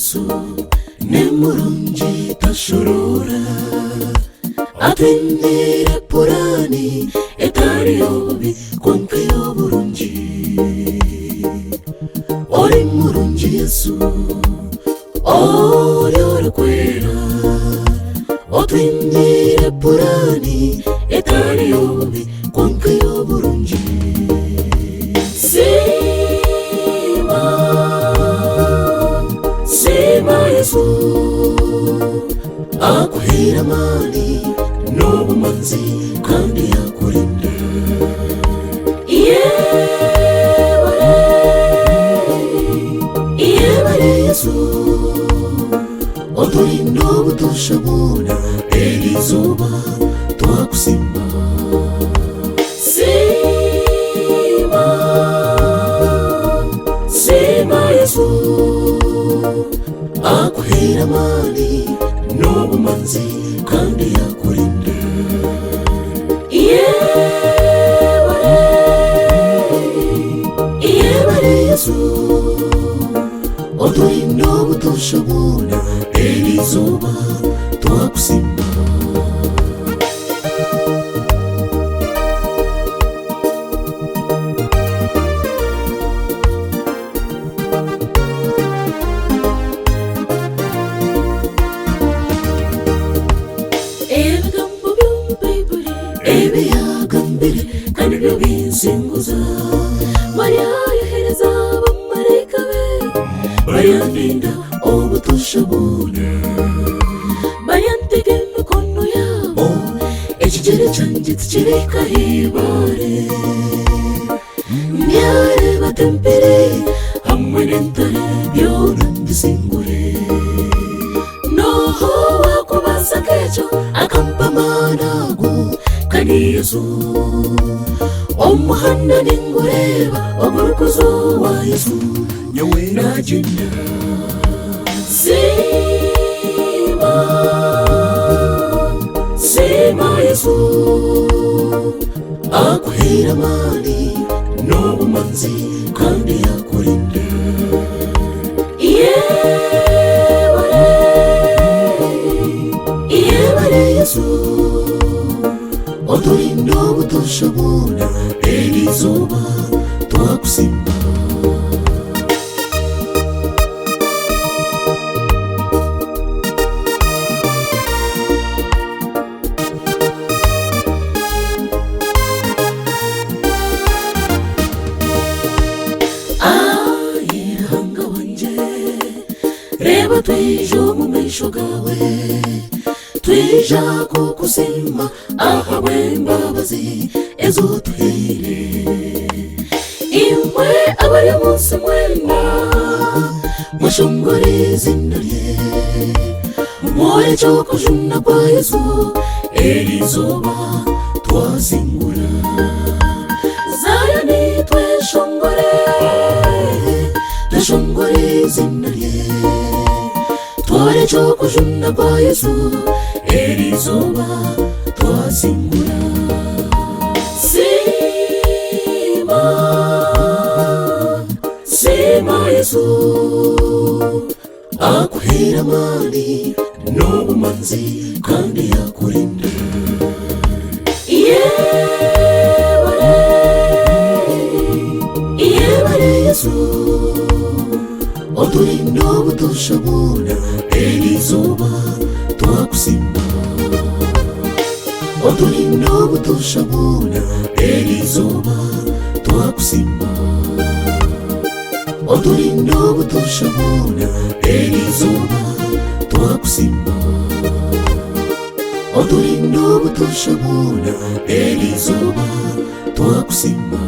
Yesu nemurungi tashorora atwinire purani etari yobi konka yoburungi ori murungi Yesu ori kwera atwinire purani etari yobi konka yoburungi Sema Yesu akuhera mani n'obumanzi kandi yakurinda iyebare Yesu oturinda obutushabona erizuba twakusimba Sema Yesu akuhera mani n'obumanzi kandi yakurinda iyebare Yesu oturinda obutushabona erizuba twakusimba ebiyagambire kandi byo binsinguza Mariya yohereza abamarayika be bayandinda obutushabona bayantega emikono yabo ekigere cyanjye tikireka hibare byareba tempere hamwe n'entare byona mbisingure noho wakubaza kejo akampamanago kandi Yesu omuhanda ningureba omurukuzo wa Yesu nyawe nagenda Sema Yesu akuhera mani n'obumanzi kandi yakurinda iyebare Yesu oturinda obutushabona erizuba twakusimba Ihanga wanje reba twejo mu maisho gawe twija kukusima ahawe imbabazi ezotuhere imwe abari munsi mwena mushongore izina rye mwoye cyo kujuna kwa Yesu erizuba twazingura Zayoni tweshongore izina rye twore cyo kujuna kwa Yesu erizuba twazingura Sema Yesu akuhera mani n'obumanzi kandi yakurinda iyebare Yesu oturinda obutushabona erizuba twakusimba oturinda obutushabona erizuba twakusimba oturinda obutushabona erizuba twakusimba oturinda obutushabona erizuba twakusimba